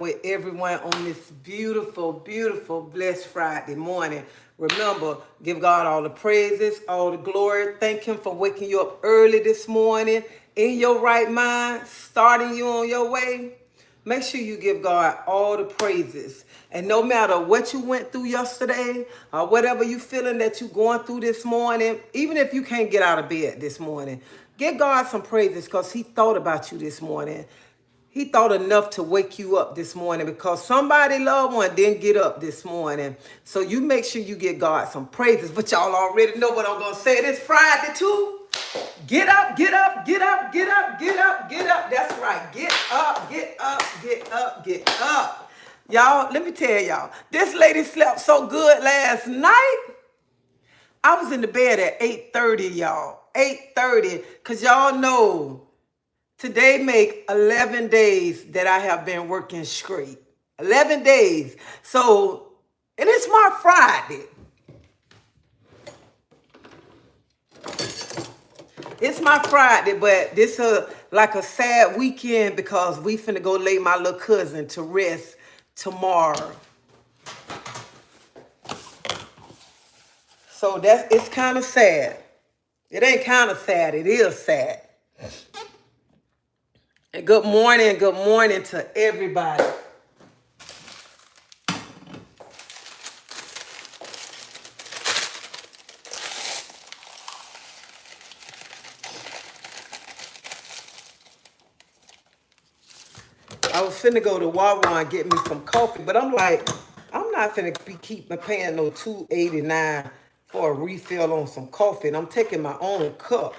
with everyone on this beautiful, beautiful, blessed Friday morning. Remember, give God all the praises, all the glory. Thank Him for waking you up early this morning in your right mind, starting you on your way. Make sure you give God all the praises. And no matter what you went through yesterday or whatever you feeling that you're going through this morning, even if you can't get out of bed this morning, give God some praises because He thought about you this morning. He thought enough to wake you up this morning because somebody loved one didn't get up this morning. So you make sure you give God some praises. But y'all already know what I'm going to say this Friday too. Get up, get up, get up, get up, get up, get up. That's right. Get up, get up, get up, get up. Y'all, let me tell y'all, this lady slept so good last night. I was in the bed at 8:30, y'all. 8:30, because y'all know today make 11 days that I have been working straight. 11 days. So, and it's my Friday. It's my Friday, but this is like a sad weekend because we finna go lay my little cousin to rest tomorrow. So it's kind of sad. It ain't kind of sad, it is sad. And good morning to everybody. I was finna go to Wawa and get me some coffee, but I'm like, I'm not finna keep paying no $2.89 for a refill on some coffee, and I'm taking my own cup.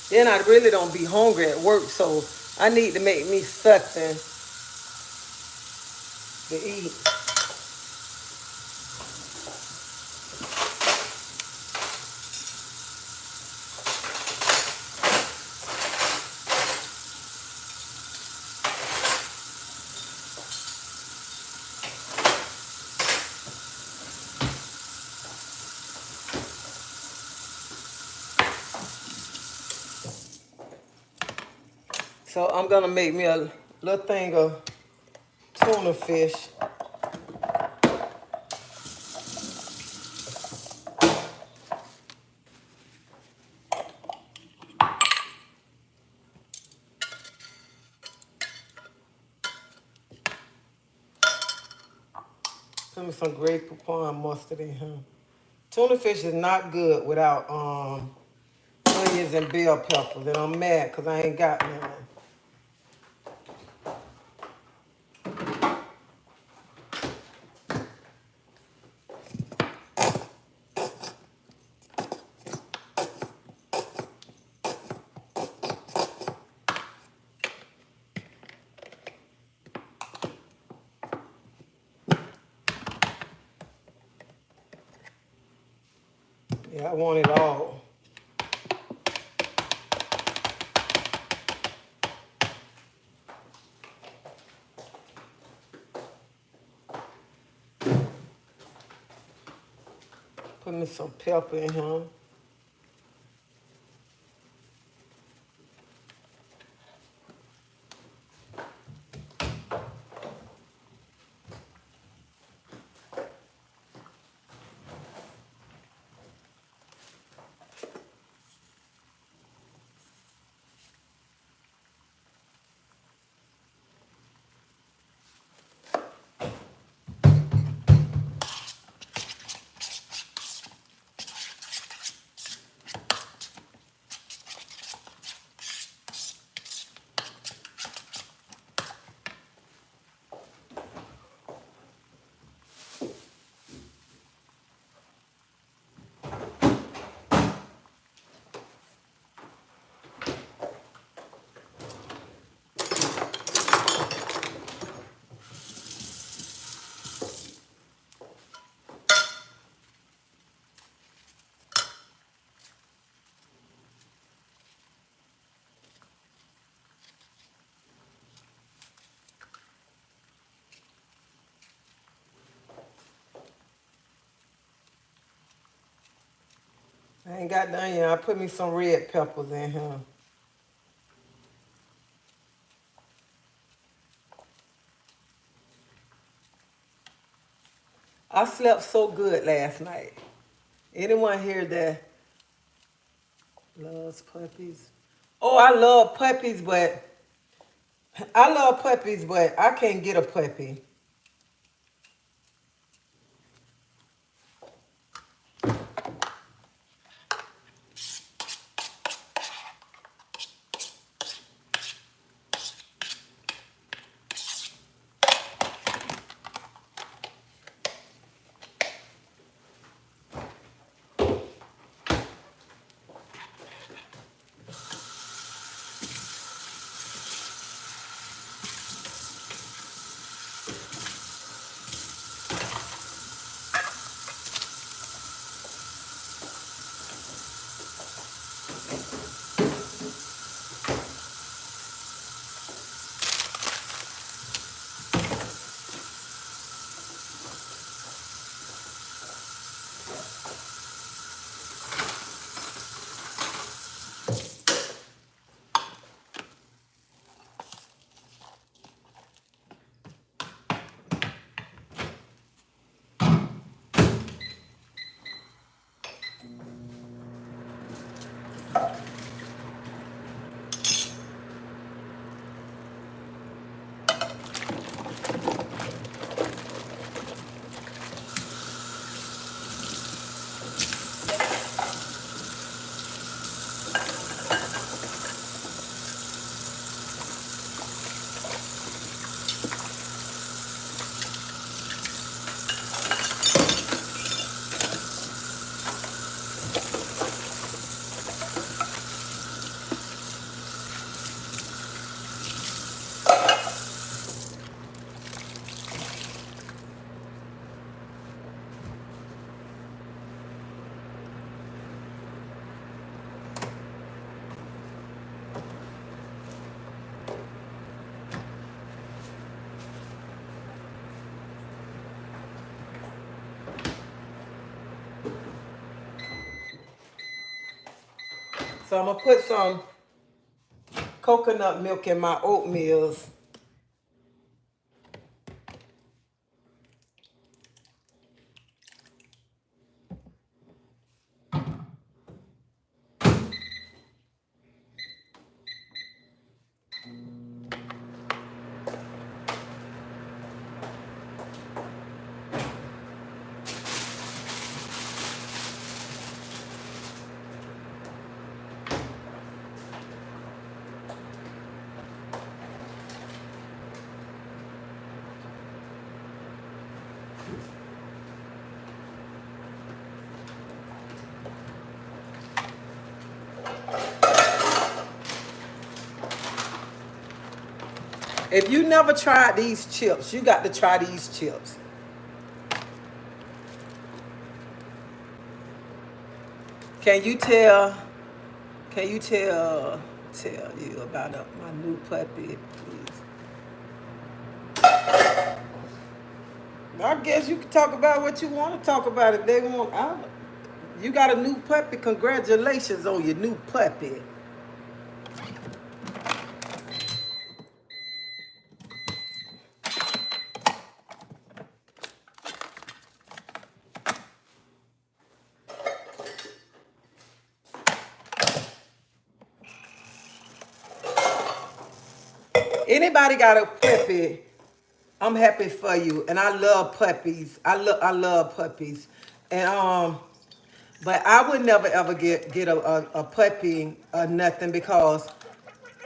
Then I really don't be hungry at work, so I need to make me something to eat. So I'm gonna make me a little thing of tuna fish. Put me some grape poupon mustard in here. Tuna fish is not good without onions and bell peppers, and I'm mad because I ain't got none. Yeah, I want it all. Put me some pepper in here. I ain't got done yet. I put me some red peppers in here. I slept so good last night. Anyone here that loves puppies? Oh, I love puppies, but I can't get a puppy. So I'm gonna put some coconut milk in my oatmeals. If you never tried these chips, you got to try these chips. Can you tell? Can you tell you about my new puppy, please? I guess you can talk about what you want to talk about. If they want, you got a new puppy. Congratulations on your new puppy. Anybody got a puppy? I'm happy for you, and I love puppies. I love puppies, and but I would never ever get a puppy or nothing because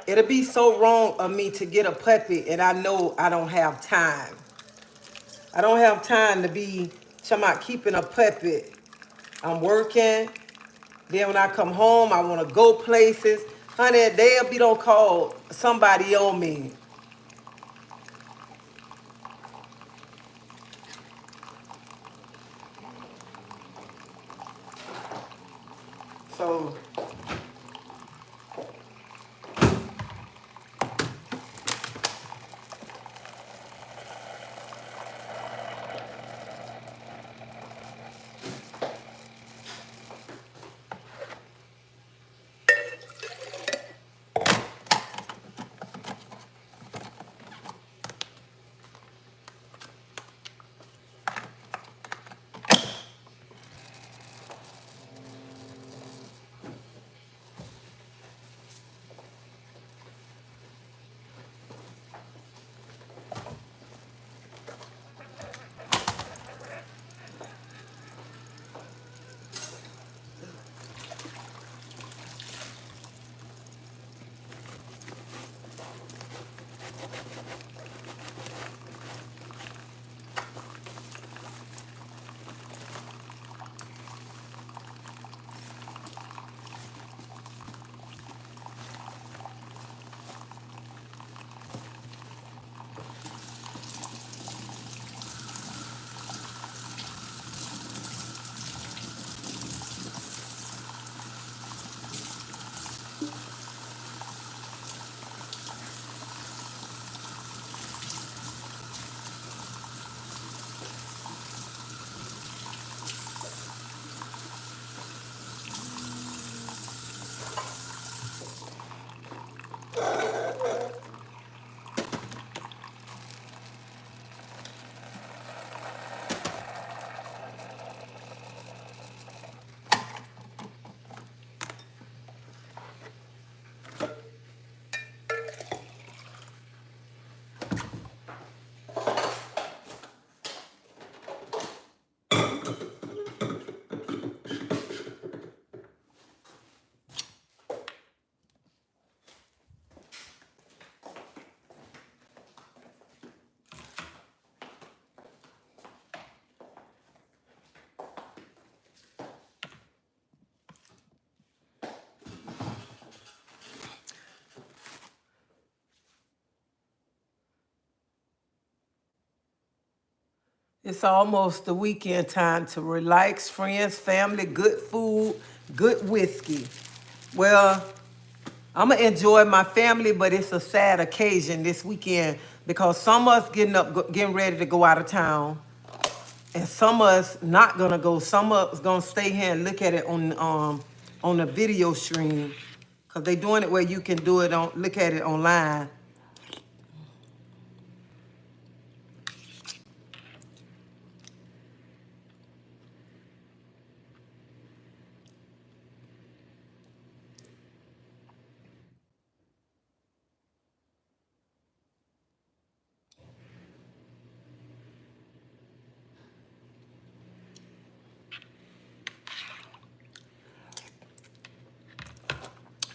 it'll be so wrong of me to get a puppy, and I know I don't have time. I don't have time to be talking about keeping a puppy. I'm working. Then when I come home, I want to go places. Honey, they'll be don't call somebody on me. So It's almost the weekend time to relax, friends, family, good food, good whiskey. Well, I'm gonna enjoy my family, but it's a sad occasion this weekend because some of us getting ready to go out of town, and some of us not gonna go. Some of us gonna stay here and look at it on the video stream, cause they doing it where you can do it on look at it online.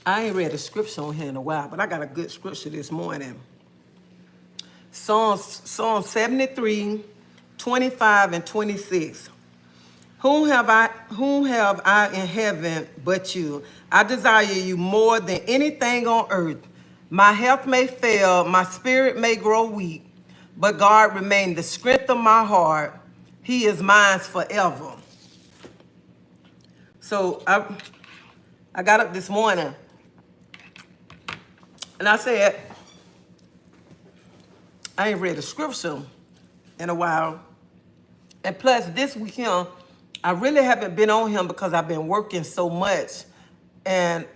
I ain't read a scripture on here in a while, but I got a good scripture this morning. Psalm 73, 25 and 26. Whom have I in heaven but you? I desire you more than anything on earth. My health may fail, my spirit may grow weak, but God remains the strength of my heart. He is mine forever. So I got up this morning and I said, I ain't read a scripture in a while. And plus, this weekend, I really haven't been on him because I've been working so much and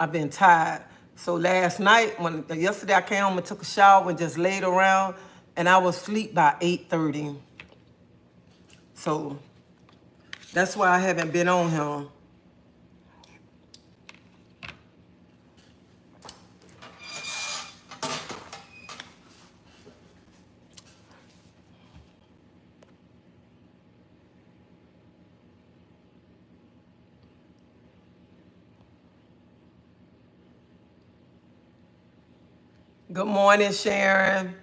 I've been tired. So last night, yesterday I came home and took a shower and just laid around, and I was asleep by 8:30. So that's why I haven't been on him. Good morning, Sharon.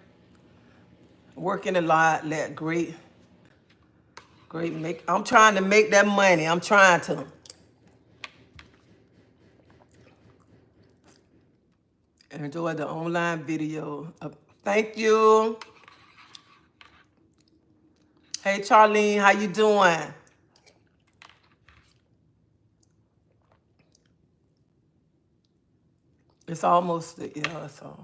Working a lot, great. I'm trying to make that money. I'm trying to. Enjoy the online video. Thank you. Hey, Charlene, how you doing? It's almost, yeah, so.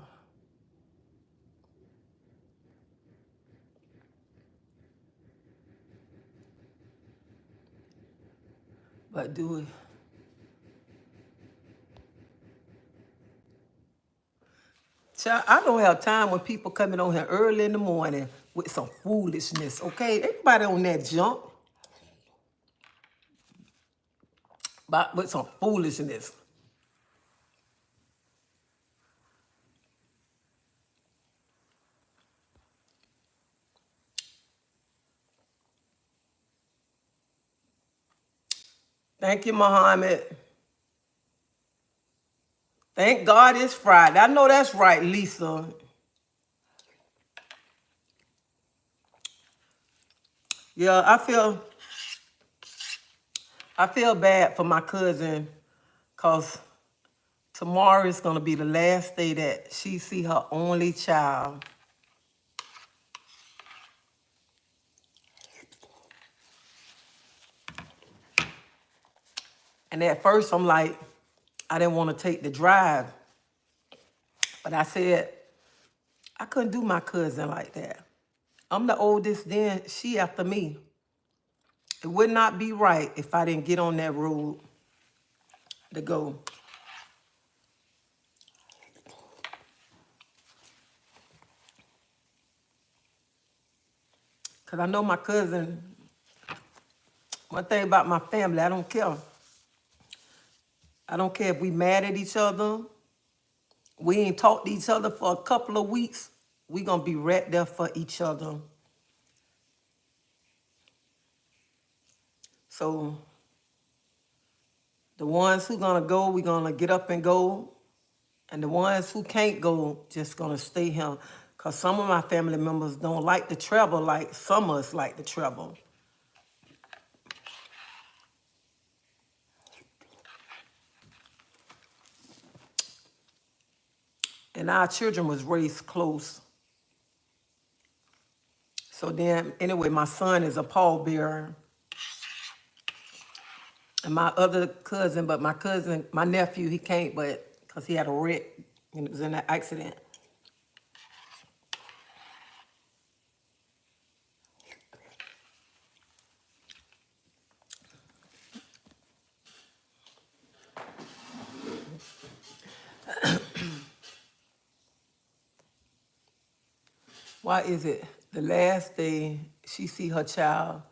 But do it. Child, I don't have time when people coming on here early in the morning with some foolishness, okay? Everybody on that jump, but with some foolishness. Thank you, Muhammad. Thank God it's Friday. I know that's right, Lisa. Yeah, I feel bad for my cousin because tomorrow is gonna be the last day that she see her only child. And at first I'm like, I didn't want to take the drive. But I said, I couldn't do my cousin like that. I'm the oldest, then she after me. It would not be right if I didn't get on that road to go. Because I know my cousin, one thing about my family, I don't care. I don't care if we mad at each other. We ain't talked to each other for a couple of weeks. We going to be right there for each other. So the ones who going to go, we going to get up and go. And the ones who can't go, just going to stay here. Because some of my family members don't like to travel like some of us like to travel. And our children was raised close. So then, anyway, my son is a pallbearer. And my other cousin, but my cousin, my nephew, he can't, but because he had a wreck and it was in an accident. Why is it the last day she see her child?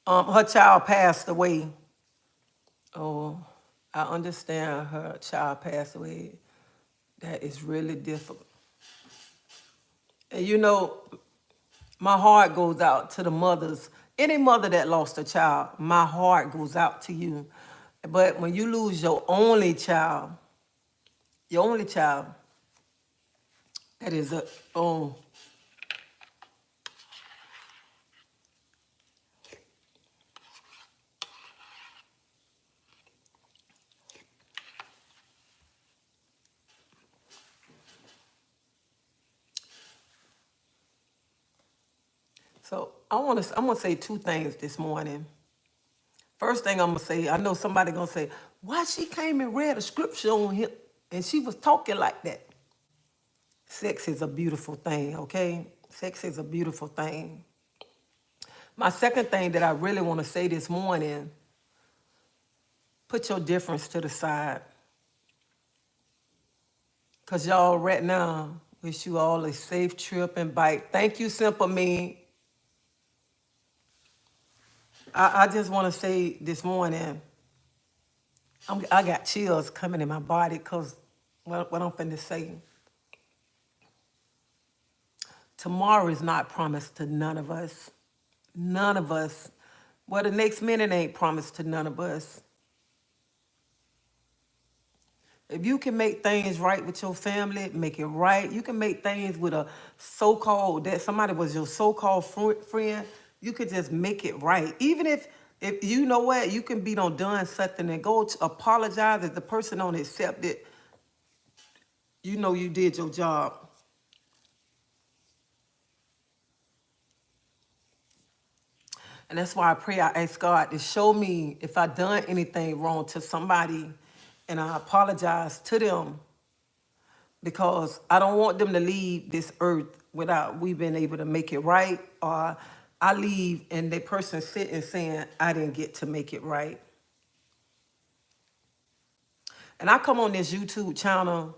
Her child passed away. Oh, I understand her child passed away. That is really difficult. And you know, my heart goes out to the mothers. Any mother that lost a child, my heart goes out to you. But when you lose your only child, that is a, oh. So I'm gonna say two things this morning. First thing I'm gonna say, I know somebody gonna say, why she came and read a scripture on him and she was talking like that. Sex is a beautiful thing, okay? Sex is a beautiful thing. My second thing that I really want to say this morning, put your difference to the side. Because y'all right now, wish you all a safe trip and bike. Thank you, Simple Me. I just want to say this morning, I got chills coming in my body because what I'm finna say. Tomorrow is not promised to none of us. None of us. Well, the next minute ain't promised to none of us. If you can make things right with your family, make it right. You can make things with a so-called, that somebody was your so-called friend, you could just make it right. Even if you know what, you can be done something and go to apologize. If the person don't accept it, you know you did your job. And that's why I pray, I ask God to show me if I done anything wrong to somebody, and I apologize to them, because I don't want them to leave this earth without we being able to make it right, or I leave and the person sitting saying, I didn't get to make it right. And I come on this YouTube channel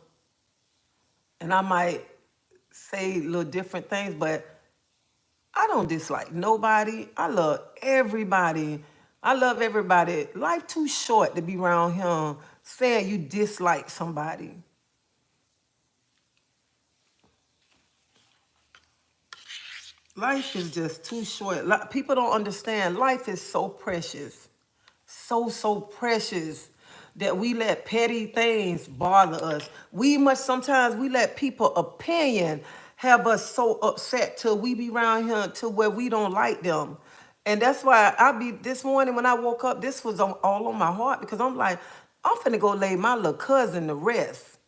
and I might say little different things, but I don't dislike nobody. I love everybody. I love everybody. Life too short to be around him saying you dislike somebody. Life is just too short. People don't understand. Life is so precious. So precious that we let petty things bother us. Sometimes we let people opinion have us so upset till we be around here to where we don't like them. And that's why this morning when I woke up, this was all on my heart, because I'm like, I'm finna go lay my little cousin to rest.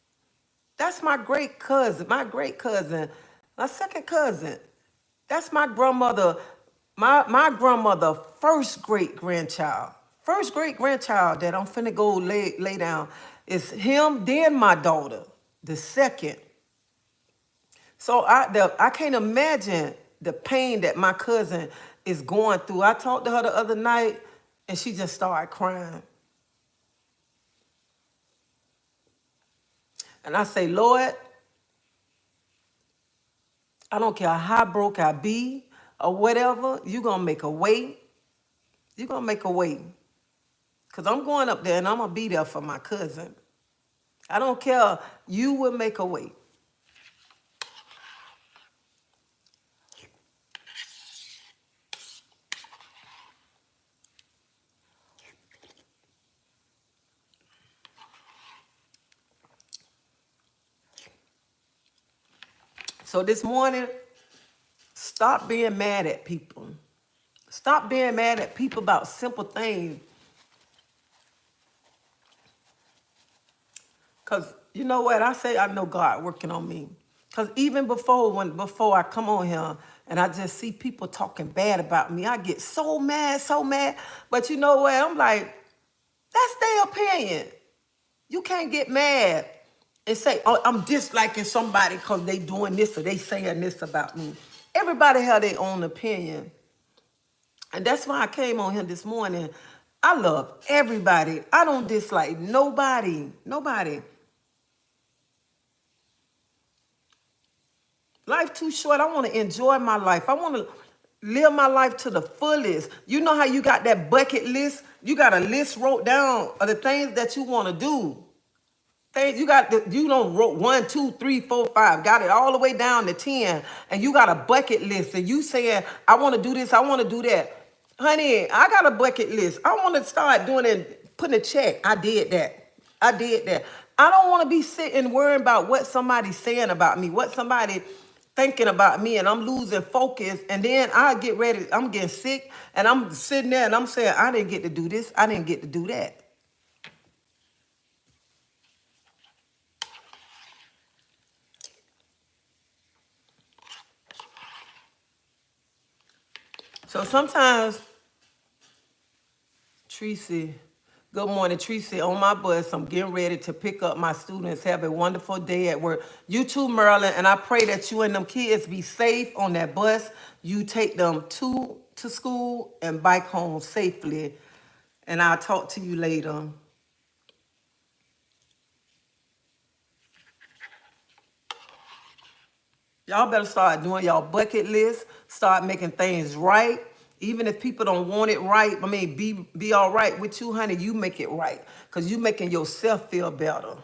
That's my great cousin, my second cousin. That's my grandmother, my grandmother, first great grandchild. First great grandchild that I'm finna go lay down is him, then my daughter, the second. So I can't imagine the pain that my cousin is going through. I talked to her the other night and she just started crying. And I say, Lord, I don't care how broke I be or whatever, you're going to make a way. You're going to make a way. Because I'm going up there and I'm going to be there for my cousin. I don't care. You will make a way. So this morning, stop being mad at people. Stop being mad at people about simple things. Because you know what? I say I know God working on me. Because even before I come on here, and I just see people talking bad about me, I get so mad, so mad. But you know what? I'm like, that's their opinion. You can't get mad and say, oh, I'm disliking somebody because they doing this or they saying this about me. Everybody have their own opinion. And that's why I came on here this morning. I love everybody. I don't dislike nobody. Nobody. Life too short. I want to enjoy my life. I want to live my life to the fullest. You know how you got that bucket list? You got a list wrote down of the things that you want to do. Things you don't wrote 1, 2, 3, 4, 5. Got it all the way down to 10. And you got a bucket list. And you saying, I want to do this, I want to do that. Honey, I got a bucket list. I want to start doing it, putting a check. I did that. I did that. I don't want to be sitting worrying about what somebody's saying about me, what somebody thinking about me, and I'm losing focus. And then I get ready. I'm getting sick, and I'm sitting there, and I'm saying, I didn't get to do this. I didn't get to do that. So sometimes, Treasie, good morning, Treasie. On my bus, I'm getting ready to pick up my students. Have a wonderful day at work. You too, Marilyn, and I pray that you and them kids be safe on that bus. You take them to school and bike home safely. And I'll talk to you later. Y'all better start doing y'all bucket list. Start making things right. Even if people don't want it right, I mean, be all right with you, honey. You make it right. Because you making yourself feel better.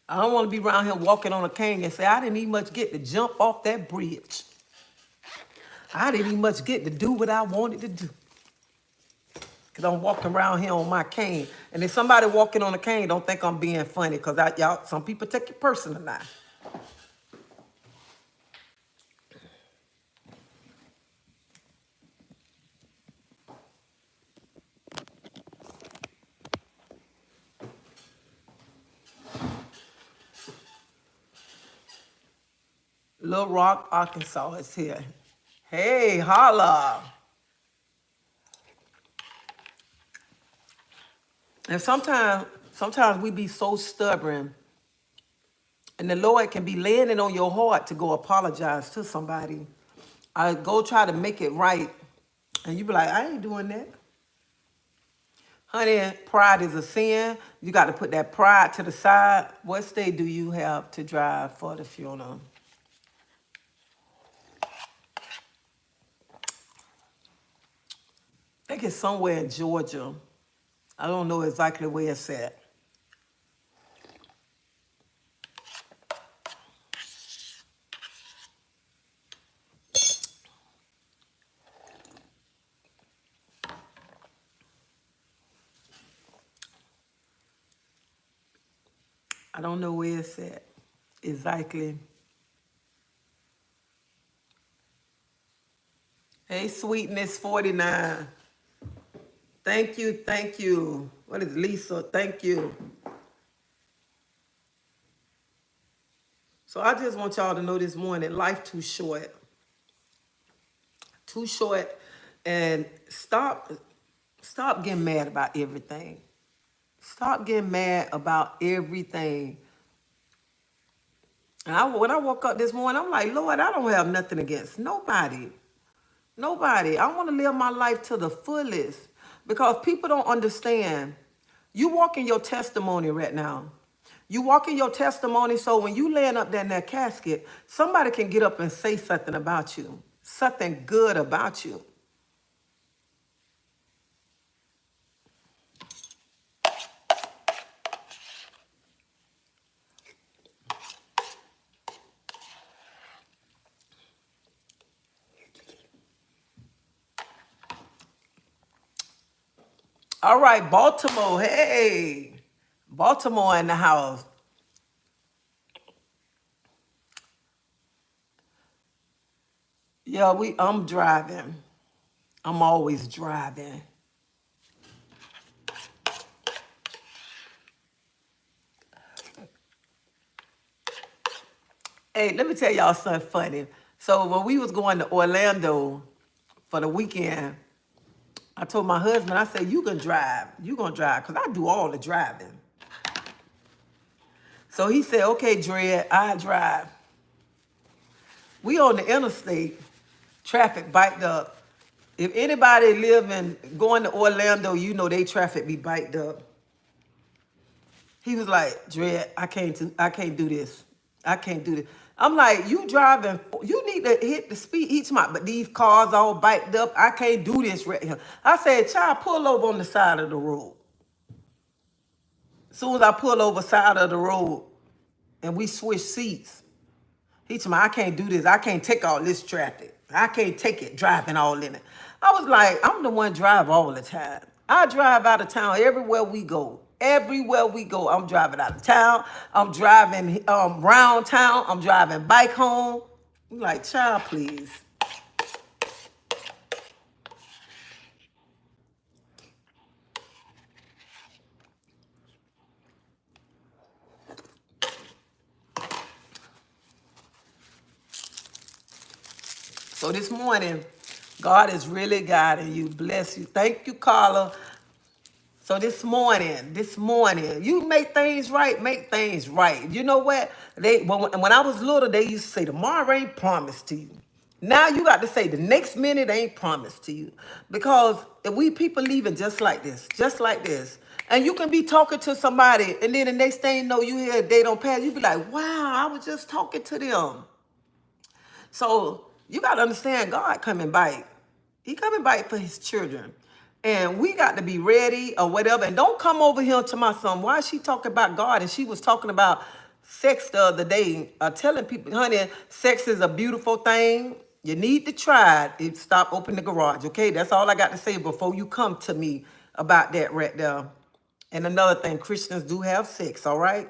I don't want to be around here walking on a cane and say, I didn't even much get to jump off that bridge. I didn't even much get to do what I wanted to do. Because I'm walking around here on my cane. And if somebody walking on a cane, don't think I'm being funny. Because y'all, some people take it personal now. Little Rock, Arkansas is here. Hey, holla. And sometimes we be so stubborn, and the Lord can be laying it on your heart to go apologize to somebody. I go try to make it right, and you be like, I ain't doing that. Honey, pride is a sin. You got to put that pride to the side. What state do you have to drive for the funeral? I think it's somewhere in Georgia. I don't know exactly where it's at. I don't know where it's at exactly. Hey, Sweetness 49. Thank you, thank you. What is Lisa? Thank you. So I just want y'all to know this morning, life too short. Too short. And stop getting mad about everything. Stop getting mad about everything. And when I woke up this morning, I'm like, Lord, I don't have nothing against nobody. Nobody. I want to live my life to the fullest. Because people don't understand. You walk in your testimony right now. You walk in your testimony, so when you laying up there in that casket, somebody can get up and say something about you. Something good about you. All right, Baltimore. Hey. Baltimore in the house. Yeah, I'm driving. I'm always driving. Hey, let me tell y'all something funny. So when we was going to Orlando for the weekend, I told my husband, I said, you can drive. You gonna drive, because I do all the driving. So he said, okay, Dred, I drive. We on the interstate, traffic biked up. If anybody live in going to Orlando, you know they traffic be biked up. He was like, Dred, I can't do this. I can't do this. I'm like, you driving, you need to hit the speed each month, but these cars all biked up. I can't do this right here. I said, child, pull over on the side of the road. As soon as I pull over side of the road and we switch seats, he told me, I can't do this. I can't take all this traffic. I can't take it driving all in it. I was like, I'm the one drive all the time. I drive out of town everywhere we go. Everywhere we go, I'm driving out of town. I'm driving round town. I'm driving bike home. I'm like, child, please. So this morning, God is really guiding you. Bless you. Thank you, Carla. So this morning, you make things right, make things right. You know what? When I was little, they used to say, tomorrow ain't promised to you. Now you got to say the next minute ain't promised to you. Because if we people leaving just like this. And you can be talking to somebody, and then the next thing you know, you hear they don't pass. You be like, wow, I was just talking to them. So you got to understand, God coming back. He coming back for his children. And we got to be ready or whatever. And don't come over here to my son. Why is she talking about God? And she was talking about sex the other day, telling people, honey, sex is a beautiful thing. You need to try it. Stop opening the garage, okay? That's all I got to say before you come to me about that right there. And another thing, Christians do have sex, all right?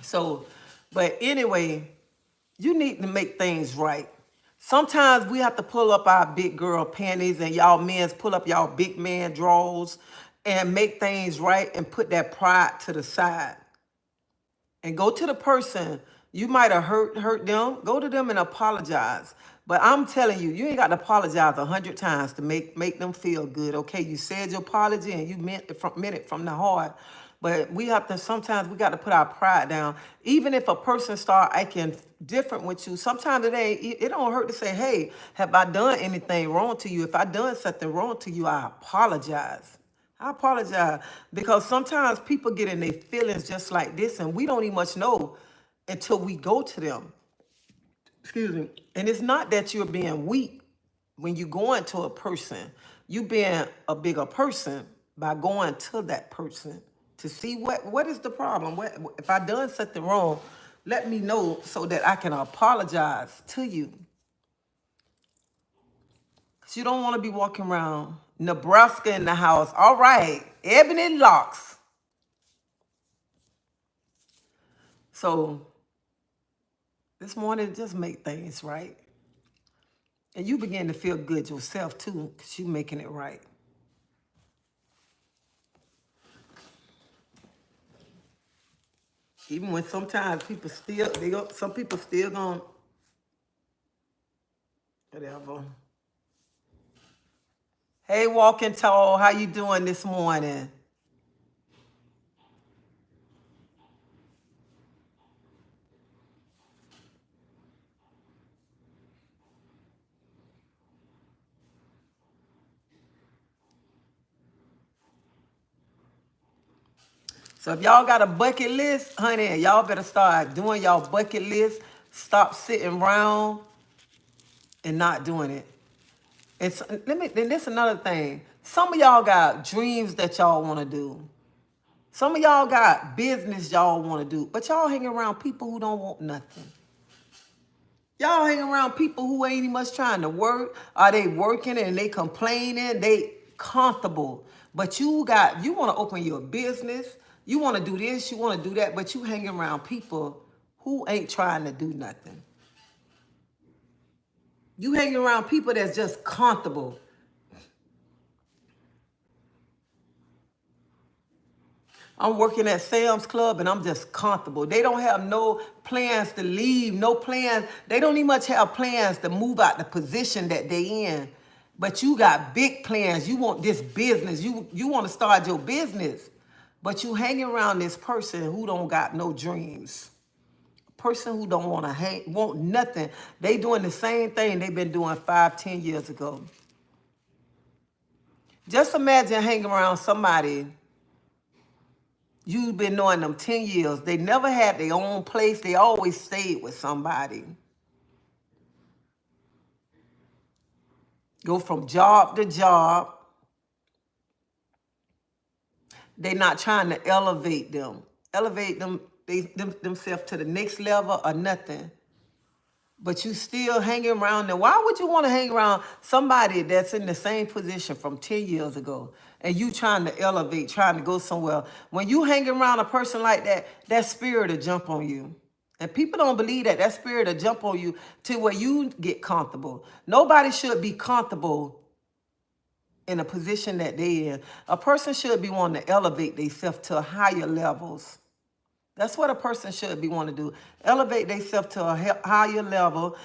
So, but anyway, you need to make things right. Sometimes we have to pull up our big girl panties and y'all men's pull up y'all big man drawers and make things right and put that pride to the side. And go to the person. You might have hurt them. Go to them and apologize. But I'm telling you, you ain't got to apologize 100 times to make them feel good. Okay, you said your apology and you meant it from the heart. But sometimes we got to put our pride down. Even if a person start acting different with you, sometimes it don't hurt to say, hey, have I done anything wrong to you? If I done something wrong to you, I apologize. I apologize, because sometimes people get in their feelings just like this and we don't even much know until we go to them. Excuse me. And it's not that you're being weak when you go into a person. You being a bigger person by going to that person to see what is the problem. If I done something wrong, let me know so that I can apologize to you. Because you don't want to be walking around Nebraska in the house. All right, Ebony Locks. So this morning, just make things right. And you begin to feel good yourself too, because you're making it right. Even when sometimes some people still gonna, whatever. Hey, Walking Tall, how you doing this morning? So if y'all got a bucket list, honey, y'all better start doing y'all bucket list. Stop sitting around and not doing it. Then this another thing. Some of y'all got dreams that y'all want to do. Some of y'all got business y'all want to do, but y'all hang around people who don't want nothing. Y'all hang around people who ain't even much trying to work. Are they working and they complaining? They comfortable. But you want to open your business. You want to do this, you want to do that, but you hang around people who ain't trying to do nothing. You hang around people that's just comfortable. I'm working at Sam's Club and I'm just comfortable. They don't have no plans to leave, no plans. They don't even much have plans to move out the position that they in. But you got big plans. You want this business. You want to start your business. But you hanging around this person who don't got no dreams. Person who don't want to want nothing. They doing the same thing they've been doing 5, 10 years ago. Just imagine hanging around somebody. You've been knowing them 10 years. They never had their own place. They always stayed with somebody. Go from job to job. They're not trying to elevate them. Elevate themselves to the next level or nothing. But you still hanging around them. Why would you want to hang around somebody that's in the same position from 10 years ago and you trying to elevate, trying to go somewhere? When you hang around a person like that, that spirit will jump on you. And people don't believe that. That spirit will jump on you to where you get comfortable. Nobody should be comfortable in a position that they're in. A person should be wanting to elevate themselves to higher levels. That's what a person should be wanting to do. Elevate themselves to a higher level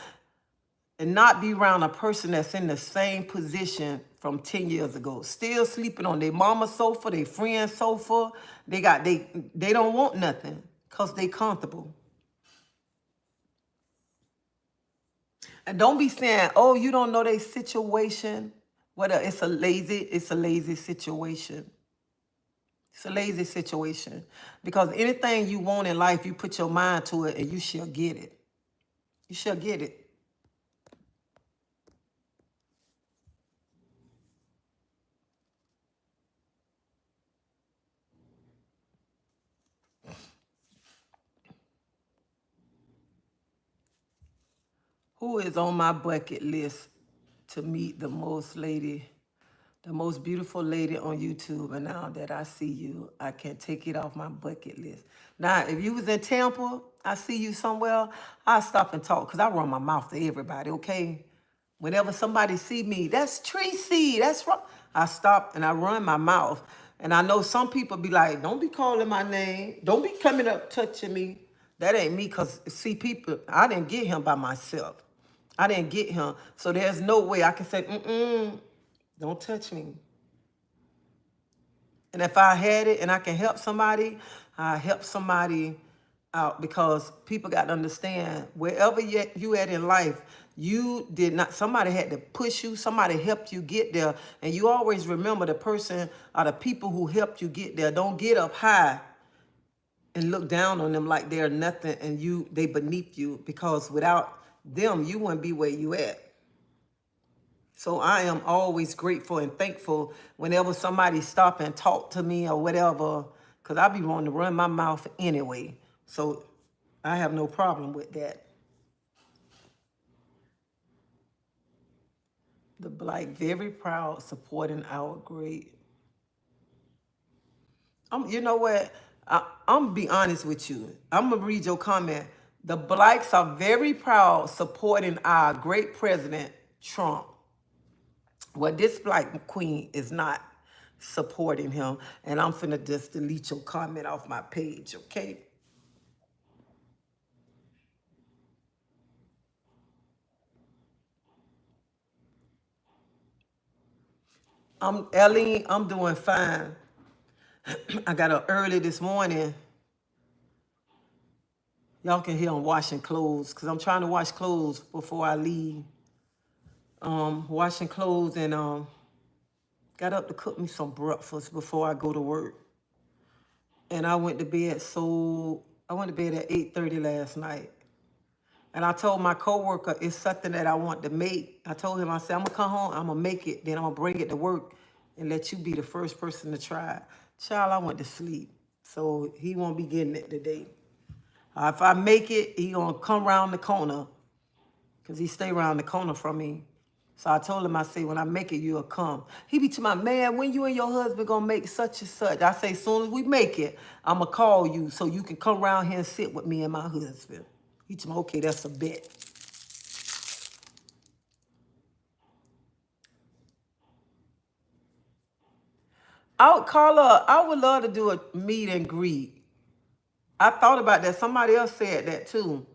and not be around a person that's in the same position from 10 years ago. Still sleeping on their mama's sofa, their friend's sofa. They don't want nothing because they comfortable. And don't be saying, oh, you don't know their situation. It's a lazy situation. It's a lazy situation. Because anything you want in life, you put your mind to it and you shall get it. You shall get it. Who is on my bucket list to meet the most beautiful lady on YouTube? And now that I see you, I can't take it off my bucket list. Now, if you was in Tampa, I see you somewhere, I stop and talk because I run my mouth to everybody, okay? Whenever somebody see me, that's treasie, that's wrong. I stop and I run my mouth. And I know some people be like, don't be calling my name. Don't be coming up touching me. That ain't me because, see, people, I didn't get him by myself. I didn't get him. So there's no way I can say, don't touch me. And if I had it and I can help somebody, I help somebody out because people got to understand wherever you at in life, you did not, somebody had to push you, somebody helped you get there. And you always remember the person or the people who helped you get there. Don't get up high and look down on them like they're nothing and they beneath you, because without them, you wouldn't be where you at. So I am always grateful and thankful whenever somebody stop and talk to me or whatever, because I be wanting to run my mouth anyway. So I have no problem with that. The Black, very proud, supporting our great. You know what? I'm going to be honest with you. I'm going to read your comment. The Blacks are very proud supporting our great president, Trump. Well, this Black queen is not supporting him. And I'm finna just delete your comment off my page, okay? Ellie, I'm doing fine. I got up early this morning. Y'all can hear I'm washing clothes because I'm trying to wash clothes before I leave. Washing clothes and got up to cook me some breakfast before I go to work. And I went to bed at 8:30 last night. And I told my coworker it's something that I want to make. I told him, I said, I'm gonna come home, I'm gonna make it, then I'm gonna bring it to work and let you be the first person to try it. Child, I went to sleep. So he won't be getting it today. If I make it, he gonna come around the corner because he stay around the corner from me. So I told him, I say, when I make it, you'll come. He be to my, man, when you and your husband gonna make such and such? I say, as soon as we make it, I'm gonna call you so you can come around here and sit with me and my husband. He told me, okay, that's a bet. I would call her. I would love to do a meet and greet. I thought about that. Somebody else said that too.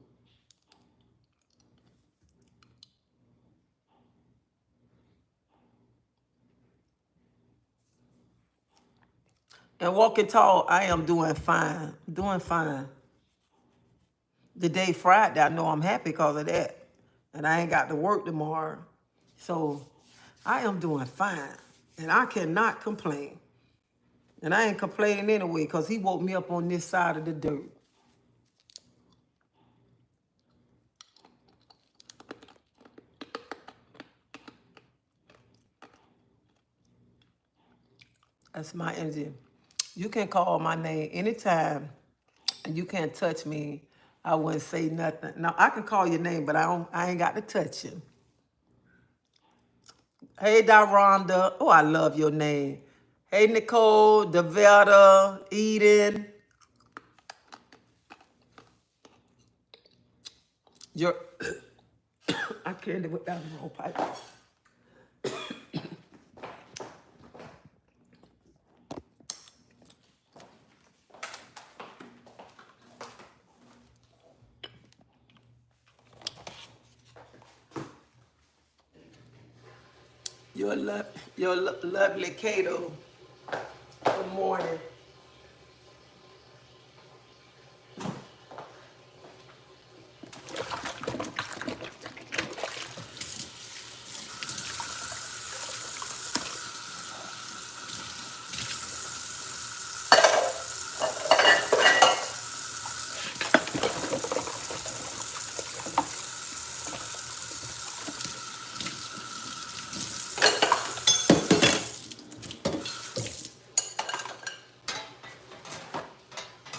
And walking tall, I am doing fine. Doing fine. The day Friday, I know I'm happy because of that. And I ain't got to work tomorrow. So I am doing fine. And I cannot complain. And I ain't complaining anyway because he woke me up on this side of the dirt. That's my energy. You can call my name anytime. And you can't touch me. I wouldn't say nothing. Now, I can call your name, but I ain't got to touch you. Hey, Daronda. Oh, I love your name. Hey, Nicole, Devetta, Eden. You're... I can't do it down the whole pipe. Your lovely Kato. Good morning.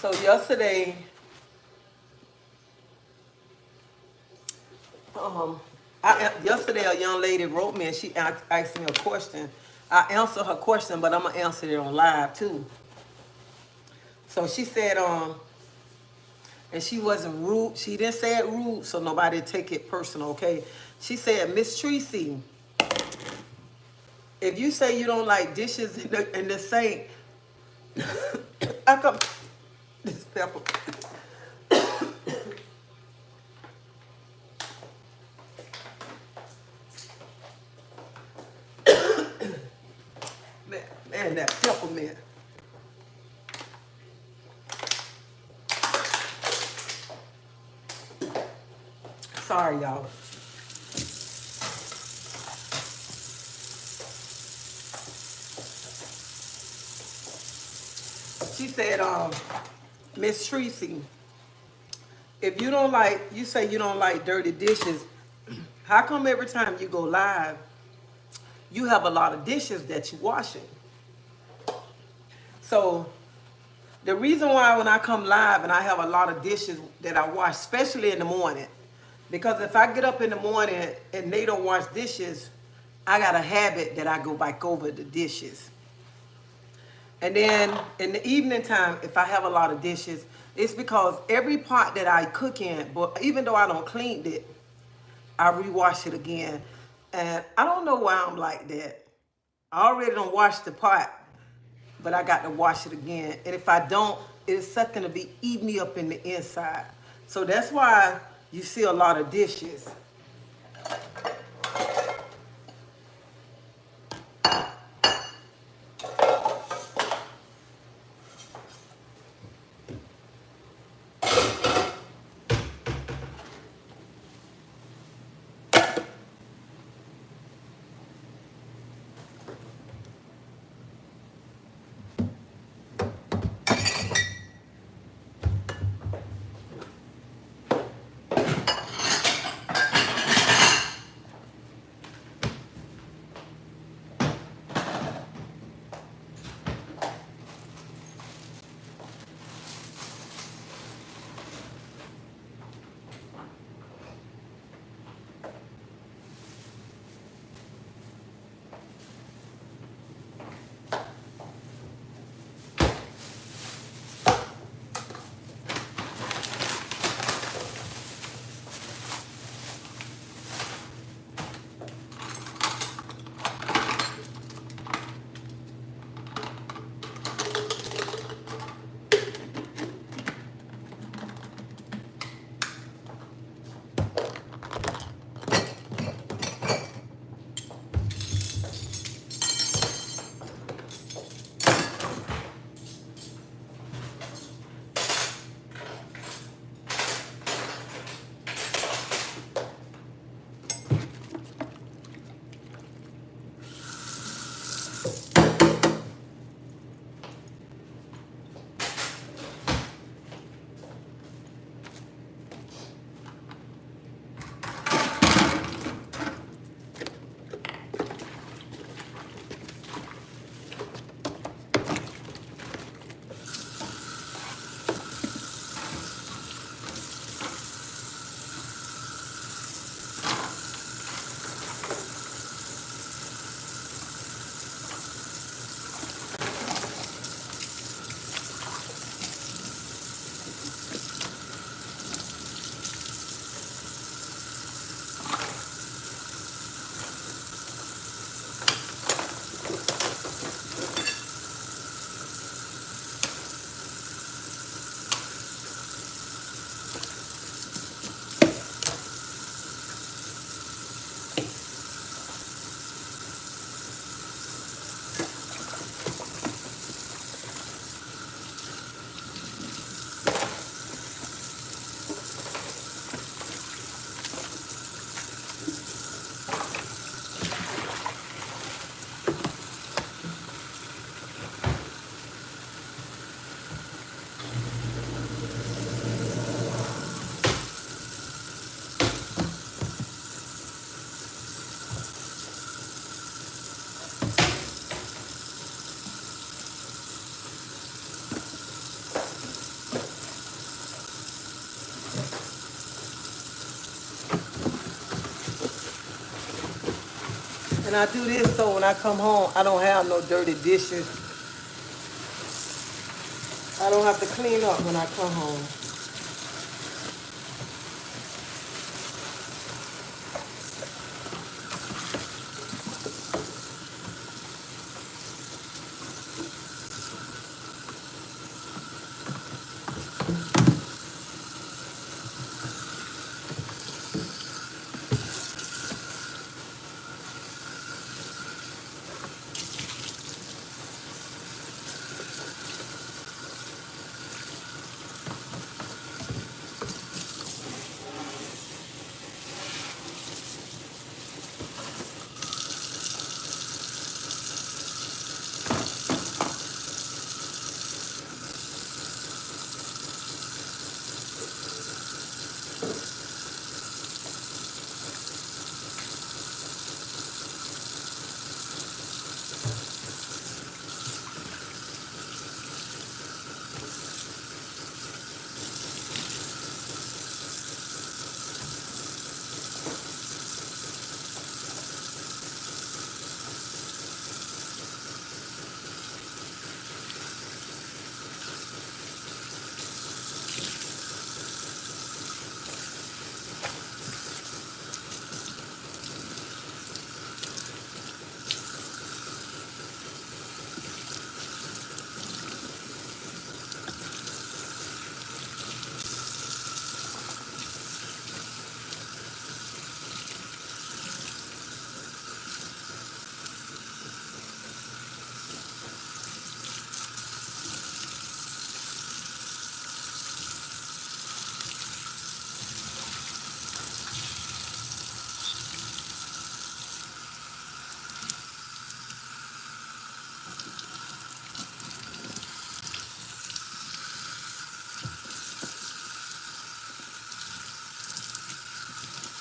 So yesterday, yesterday a young lady wrote me and she asked me a question. I answered her question, but I'm gonna answer it on live too. So she said, and she wasn't rude. She didn't say it rude, so nobody take it personal, okay? She said, Miss Treacy, if you say you don't like dishes in the sink, I come this pepper. Man, that peppermint. Sorry, y'all. She said, Miss Treacy, if you don't like, you say you don't like dirty dishes, how come every time you go live, you have a lot of dishes that you washing? So the reason why when I come live and I have a lot of dishes that I wash, especially in the morning, because if I get up in the morning and they don't wash dishes, I got a habit that I go back over the dishes. And then in the evening time, if I have a lot of dishes, it's because every pot that I cook in, but even though I don't clean it, I rewash it again. And I don't know why I'm like that. I already don't wash the pot, but I got to wash it again. And if I don't, it's something to be eating me up in the inside. So that's why you see a lot of dishes. And I do this so when I come home, I don't have no dirty dishes. I don't have to clean up when I come home.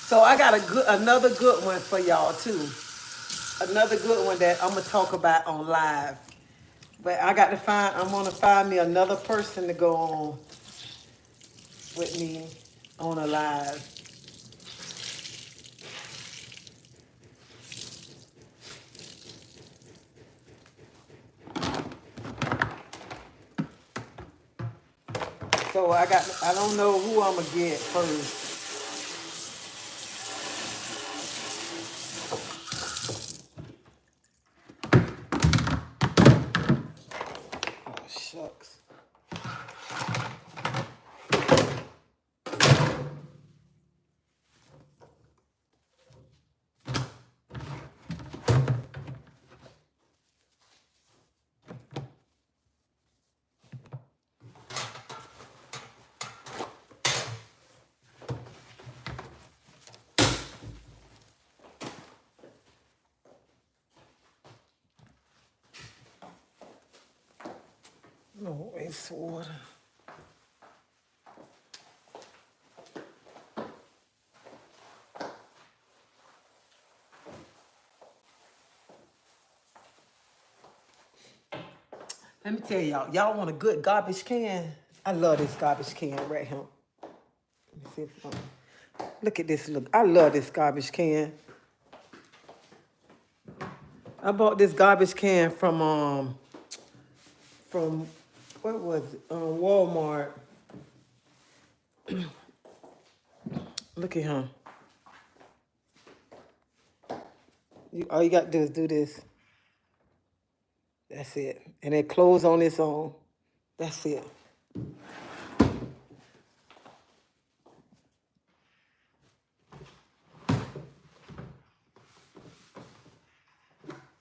So I got another good one for y'all too. Another good one that I'm gonna talk about on live. But I'm gonna find me another person to go on with me on a live. So I don't know who I'm gonna get first. Oh shucks. No waste water. Let me tell y'all want a good garbage can? I love this garbage can right here. Let me see if look at this. Look, I love this garbage can. I bought this garbage can from what was it? Walmart. Look at him. All you got to do is do this. That's it. And it close on its own. That's it.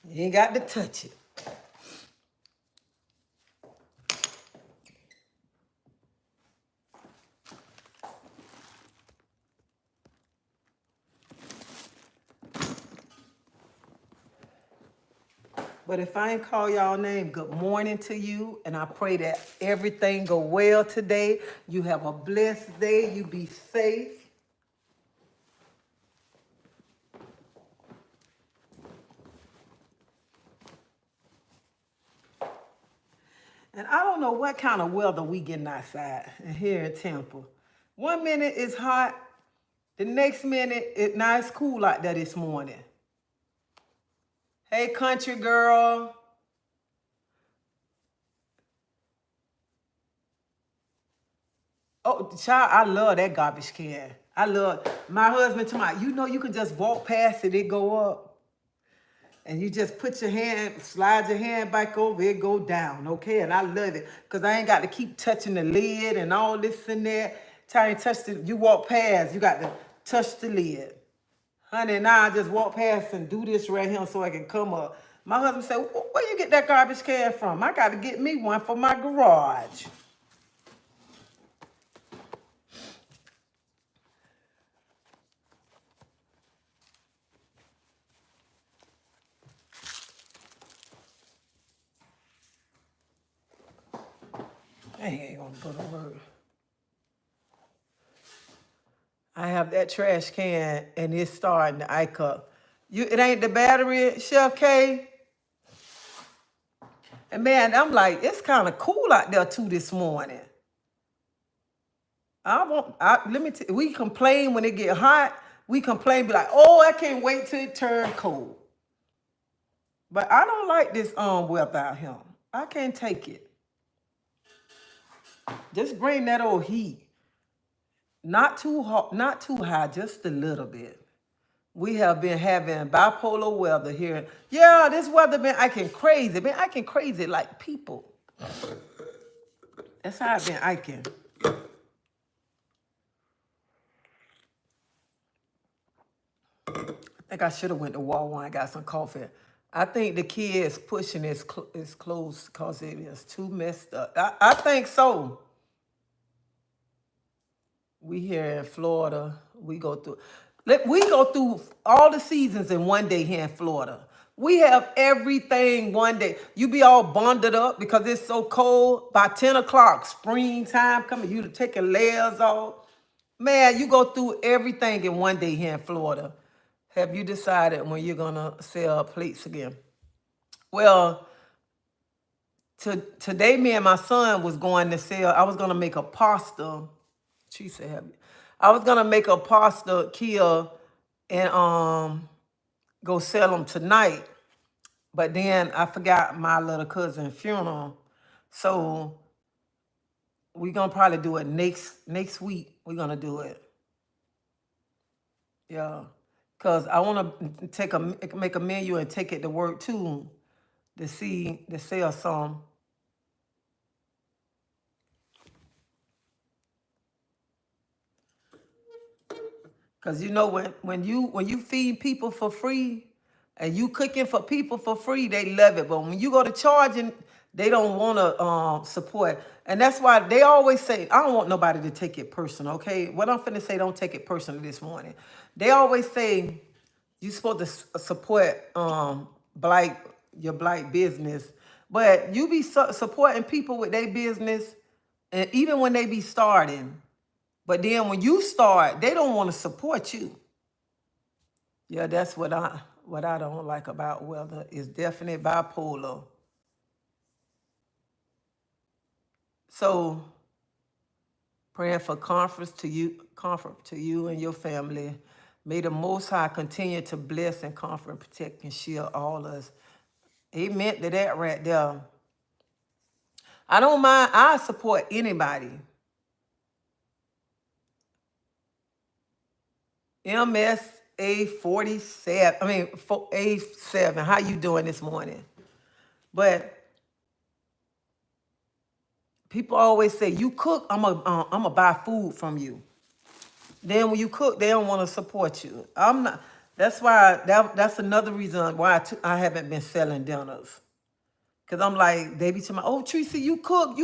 You ain't got to touch it. But if I ain't call y'all name, good morning to you. And I pray that everything go well today. You have a blessed day. You be safe. And I don't know what kind of weather we getting outside here in Tampa. 1 minute it's hot. The next minute, now it's cool like that this morning. Hey, country girl. Oh, child, I love that garbage can. I love my husband to my, you know, you can just walk past it, it go up. And you just put your hand, slide your hand back over, it go down, okay? And I love it, because I ain't got to keep touching the lid and all this in there. Trying to touch the, you walk past, you got to touch the lid. Honey, now I just walk past and do this right here so I can come up. My husband said, where you get that garbage can from? I got to get me one for my garage. I ain't gonna go to work. I have that trash can and it's starting to ike up. It ain't the battery, Chef K? And man, I'm like, it's kind of cool out there too this morning. Let me tell you, we complain when it get hot. We complain, be like, oh, I can't wait till it turn cold. But I don't like this weather out here. I can't take it. Just bring that old heat. Not too hot, not too high, just a little bit. We have been having bipolar weather here. Yeah, this weather been acting crazy. Been acting crazy like people. That's how I've been acting. I think I should have went to Walmart and got some coffee. I think the kids pushing is close because it is too messed up. I think so. We here in Florida, we go through all the seasons in one day here in Florida. We have everything one day. You be all bundled up because it's so cold. By 10 o'clock, springtime coming, you taking layers off. Man, you go through everything in one day here in Florida. Have you decided when you're gonna sell plates again? Well, today me and my son was going to sell. I was gonna make a pasta. She said, I was gonna make a pasta kill and go sell them tonight. But then I forgot my little cousin's funeral. So we're gonna probably do it next week. We're gonna do it. Yeah. Cause I wanna make a menu and take it to work too to sell some. Cause you know when you feed people for free and you cooking for people for free, they love it. But when you go to charging, they don't want to support. And that's why they always say, I don't want nobody to take it personal, okay? What I'm finna say, don't take it personal this morning. They always say you supposed to support your black business, but you be supporting people with their business, and even when they be starting. But then when you start, they don't want to support you. Yeah, that's what I don't like about weather. It's definitely bipolar. So praying for comfort to you and your family. May the Most High continue to bless and comfort and protect and shield all us. Amen to that right there. I don't mind. I support anybody. MSA47. I mean, A7. How you doing this morning? But people always say, you cook, I'm a buy food from you. Then when you cook, they don't want to support you. I'm not. That's why that's another reason why I haven't been selling dinners. Cause I'm like, they be to my, oh Treasie, you cook.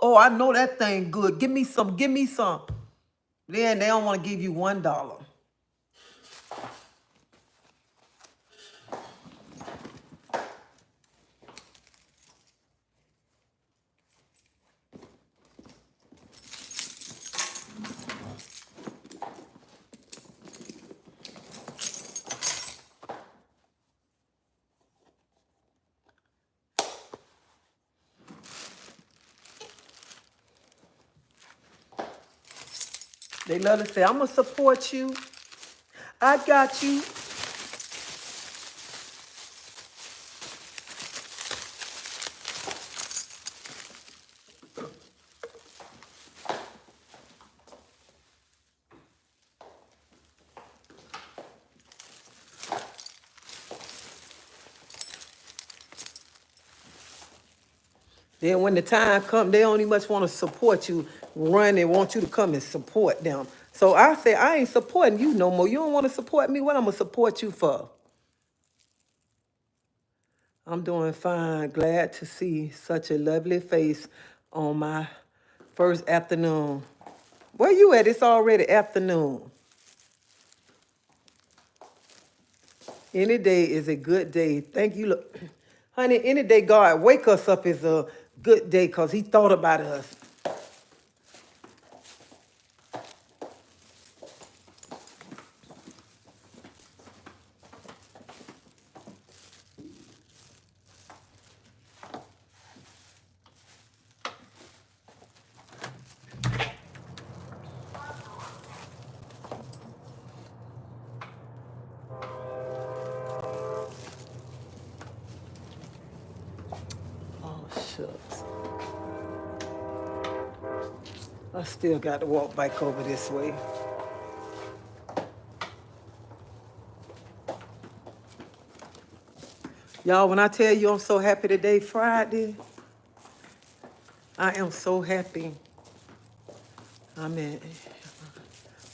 Oh, I know that thing good. Give me some. Then they don't want to give you $1. They love to say, I'm gonna support you. I got you. Then when the time comes, they only much want to support you, run and want you to come and support them. So I say, I ain't supporting you no more. You don't want to support me. What I'm going to support you for? I'm doing fine. Glad to see such a lovely face on my first afternoon. Where you at? It's already afternoon. Any day is a good day. Thank you. Look, honey, any day God wake us up is a good day because he thought about us. Oh, shucks. I still got to walk back over this way. Y'all, when I tell you I'm so happy today, Friday, I am so happy. I'm in.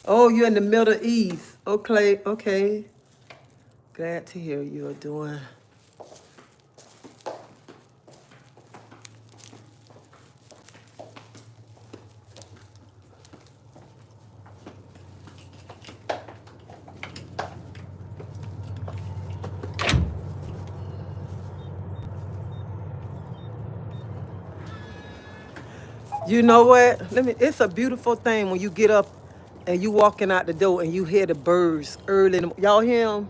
Oh, you're in the Middle East. Okay, okay. Glad to hear you're doing. You know what? It's a beautiful thing when you get up and you walking out the door and you hear the birds early in the, y'all hear them?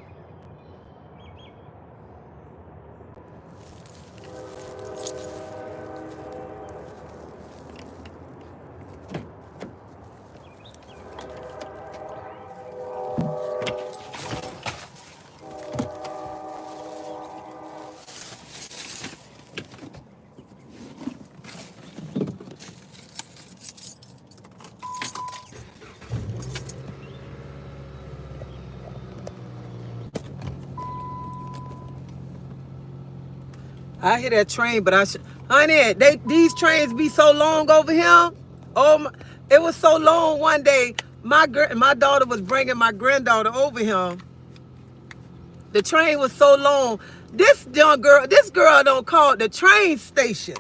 I hear that train, but honey, these trains be so long over here. Oh, it was so long one day. My daughter was bringing my granddaughter over here. The train was so long. This girl don't call it the train station.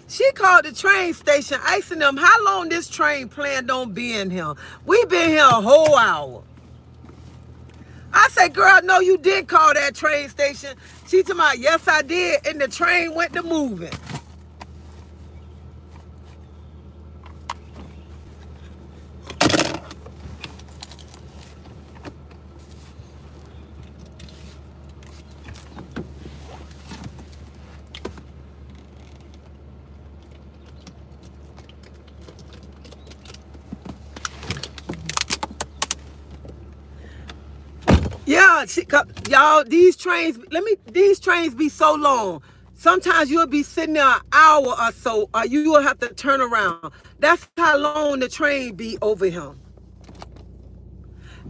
She called the train station, asking them how long this train planned on being here. We been here a whole hour. I said, girl, no, you did call that train station. She told me, yes, I did, and the train went to moving. Yeah, y'all, these trains be so long. Sometimes you'll be sitting there an hour or so, or you will have to turn around. That's how long the train be over here.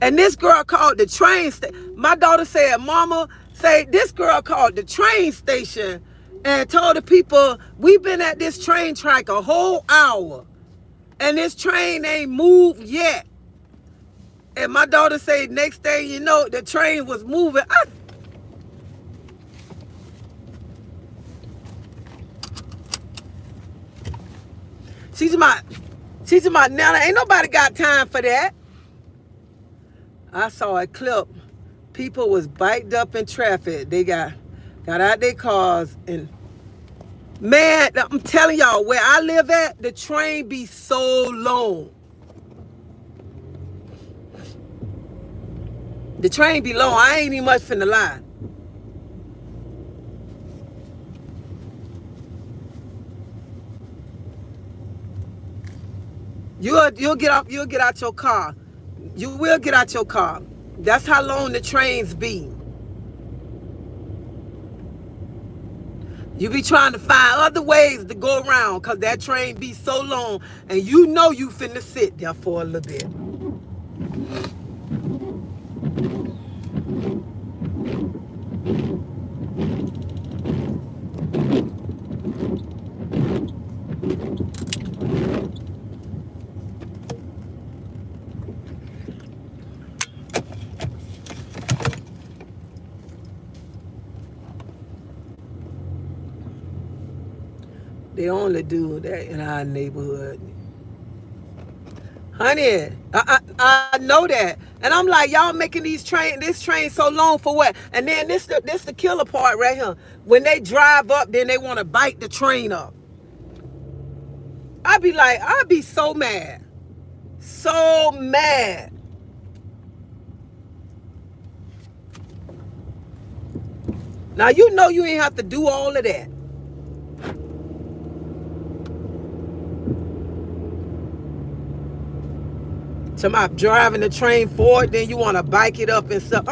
And this girl called the train station. My daughter said, Mama, this girl called the train station and told the people, we've been at this train track a whole hour, and this train ain't moved yet. And my daughter said, next thing you know, the train was moving. She's my Nana, ain't nobody got time for that. I saw a clip. People was biked up in traffic. They got out their cars, and man, I'm telling y'all, where I live at, the train be so long. The train be long. I ain't even much finna lie. You'll get out your car. You will get out your car. That's how long the trains be. You be trying to find other ways to go around because that train be so long, and you know you finna sit there for a little bit. They only do that in our neighborhood. Honey, I know that. And I'm like, y'all making this train so long for what? And then this the killer part right here. When they drive up, then they want to bite the train up. I'd be so mad. So mad. Now you know you ain't have to do all of that. Somebody driving the train forward, then you want to bike it up and stuff.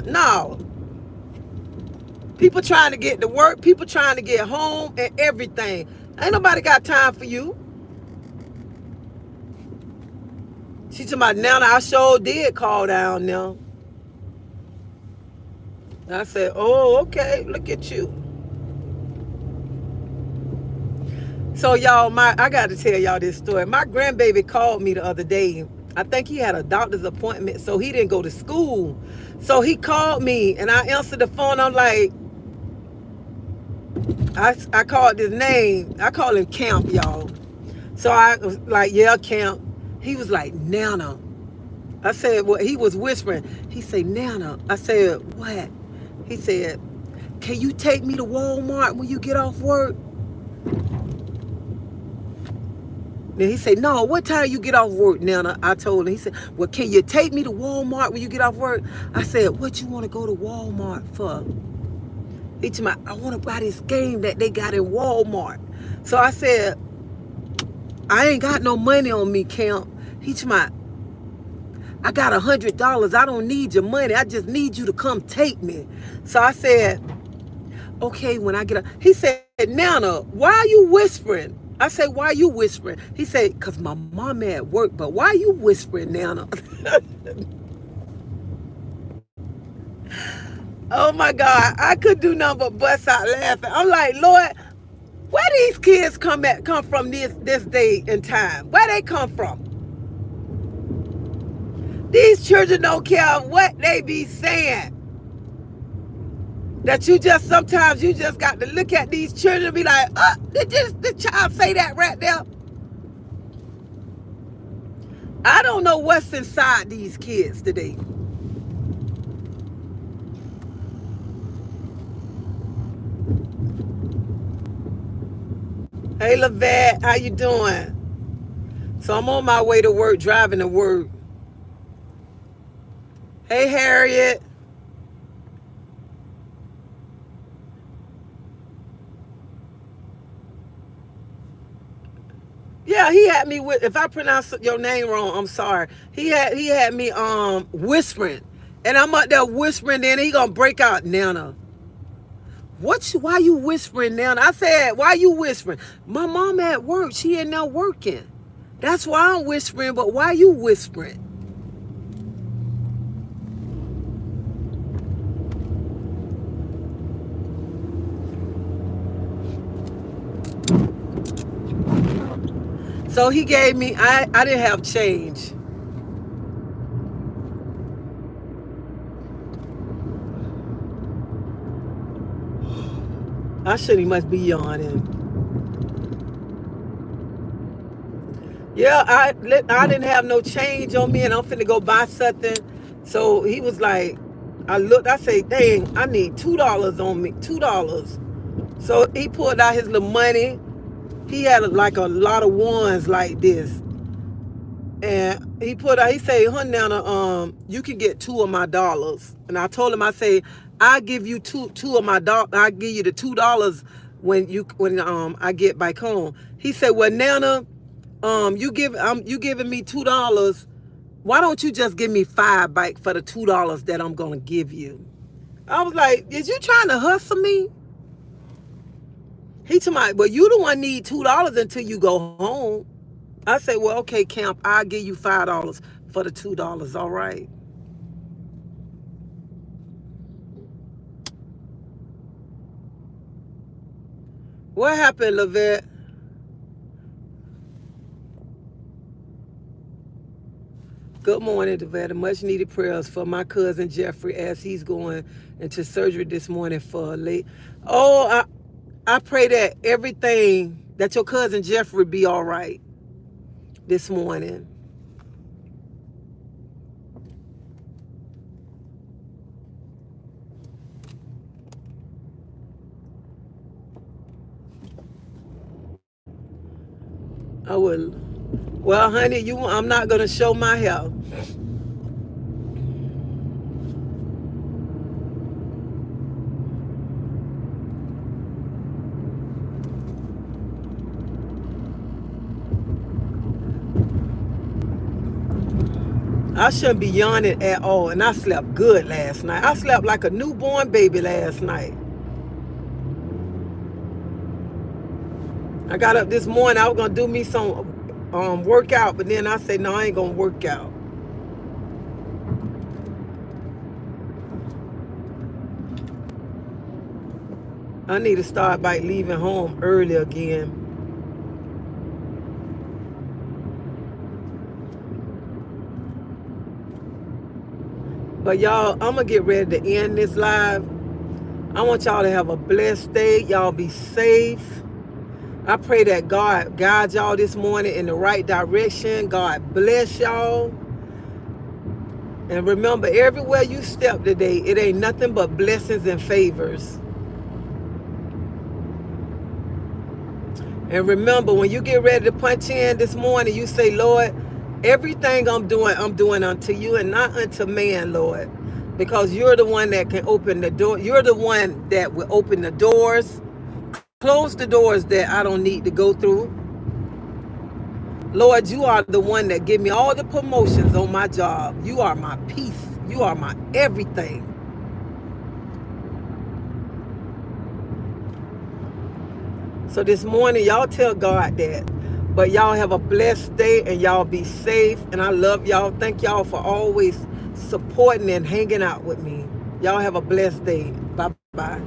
No. People trying to get to work, people trying to get home and everything. Ain't nobody got time for you. She talking about now I sure did call down now. I said, oh, okay, look at you. So y'all, I got to tell y'all this story. My grandbaby called me the other day. I think he had a doctor's appointment, so he didn't go to school. So he called me, and I answered the phone. I'm like, I called his name. I call him Camp, y'all. So I was like, yeah, Camp. He was like, Nana. I said, well, he was whispering. He said, Nana. I said, what? He said, can you take me to Walmart when you get off work? Then he said, no, what time you get off work, Nana? I told him. He said, well, can you take me to Walmart when you get off work? I said, what you want to go to Walmart for? He told me, I want to buy this game that they got in Walmart. So I said, I ain't got no money on me, Camp. He told me, I got $100. I don't need your money. I just need you to come take me. So I said, okay, when I get up. He said, Nana, why are you whispering? I said, why are you whispering? He said, because my mom at work, but why are you whispering, Nana? Oh my God, I could do nothing but bust out laughing. I'm like, Lord, where these kids come from this day and time? Where they come from? These children don't care what they be saying. That sometimes you just got to look at these children and be like, oh, did the child say that right there? I don't know what's inside these kids today. Hey, Lavette, how you doing? So I'm on my way to work, driving to work. Hey, Harriet. Yeah, he had me with, if I pronounce your name wrong, I'm sorry. He had me whispering. And I'm up there whispering, then he gonna break out, Nana. Why you whispering, Nana? I said, why you whispering? My mom at work, she in there working. That's why I'm whispering, but why you whispering? So he gave me, I didn't have change. I should, he must be yawning. Yeah, I didn't have no change on me and I'm finna go buy something. So he was like, I said, dang, I need $2 on me, $2. So he pulled out his little money. He had like a lot of ones like this. And he said, honey, Nana, you can get $2 of my dollars. And I told him, I say, I'll give you two of my dollars. I'll give you the $2 when I get back home. He said, well, Nana, you giving me $2. Why don't you just give me $5 back for the $2 that I'm gonna give you? I was like, is you trying to hustle me? He told me, well, you the one need $2 until you go home. I said, well, okay, Camp, I'll give you $5 for the $2, all right? What happened, Lavette? Good morning, Lavette. Much needed prayers for my cousin Jeffrey as he's going into surgery this morning for a late. Oh, I pray that everything that your cousin Jeffrey be all right this morning. I will. Well, honey, I'm not gonna show my hair. I shouldn't be yawning at all, and I slept good last night. I slept like a newborn baby last night. I got up this morning. I was gonna do me some workout, but then I said no, I ain't gonna work out. I need to start by leaving home early again. But y'all, I'm gonna get ready to end this live. I want y'all to have a blessed day. Y'all be safe. I pray that God guides y'all this morning in the right direction. God bless y'all. And remember, everywhere you step today, it ain't nothing but blessings and favors. And remember, when you get ready to punch in this morning, you say, Lord, everything I'm doing unto you and not unto man, Lord. Because you're the one that can open the door. You're the one that will open the doors. Close the doors that I don't need to go through. Lord, you are the one that give me all the promotions on my job. You are my peace. You are my everything. So this morning, y'all tell God that. But y'all have a blessed day and y'all be safe. And I love y'all. Thank y'all for always supporting and hanging out with me. Y'all have a blessed day. Bye-bye.